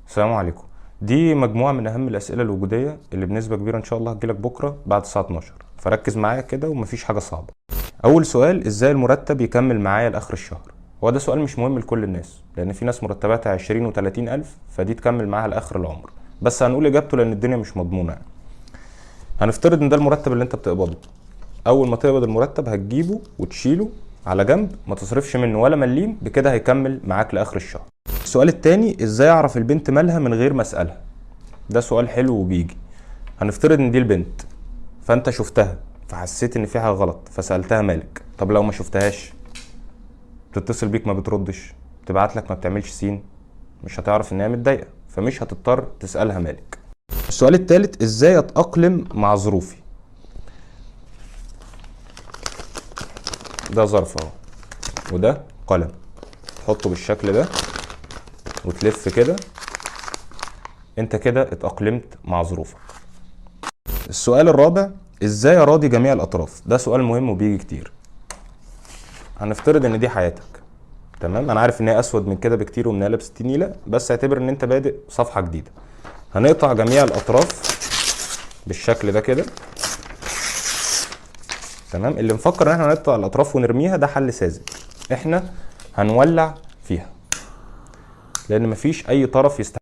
السلام عليكم. دي مجموعة من أهم الأسئلة الوجودية اللي بنسبة كبيرة إن شاء الله هتجيلك بكرة بعد الساعة 12، فركز معايا كده ومفيش حاجة صعبة. أول سؤال، إزاي المرتب يكمل معايا لآخر الشهر؟ هو ده سؤال مش مهم لكل الناس، لأن في ناس مرتباتها 20 و30 ألف، فدي تكمل معاها لآخر العمر، بس هنقول إجابته لأن الدنيا مش مضمونة يعني. هنفترض إن ده المرتب اللي أنت بتقبضه. أول ما تقبض المرتب هتجيبه وتشيله على جنب، ما تصرفش منه ولا مليم، بكده هيكمل معاك لآخر الشهر. السؤال التاني، ازاي اعرف البنت مالها من غير ما اسالها؟ ده سؤال حلو وبيجي. هنفترض ان دي البنت، فانت شفتها فحسيت ان في حاجه غلط فسالتها مالك. طب لو ما شفتهاش، بتتصل بيك ما بتردش، تبعت لك ما بتعملش سين، مش هتعرف ان هي متضايقه، فمش هتضطر تسالها مالك. السؤال التالت، ازاي اتاقلم مع ظروفي؟ ده ظرف اهو، وده قلم، تحطه بالشكل ده وتلف كده، انت كده اتاقلمت مع ظروفك. السؤال الرابع، ازاي اراضي جميع الاطراف؟ ده سؤال مهم وبيجي كتير. هنفترض ان دي حياتك، تمام؟ انا عارف ان هي اسود من كده بكتير وان هي لابسه نيله، بس اعتبر ان انت بادئ صفحه جديده. هنقطع جميع الاطراف بالشكل ده كده، تمام؟ اللي مفكر ان احنا هنقطع الاطراف ونرميها ده حل ساذج. احنا هنولع فيها، لان مفيش اي طرف يستحمل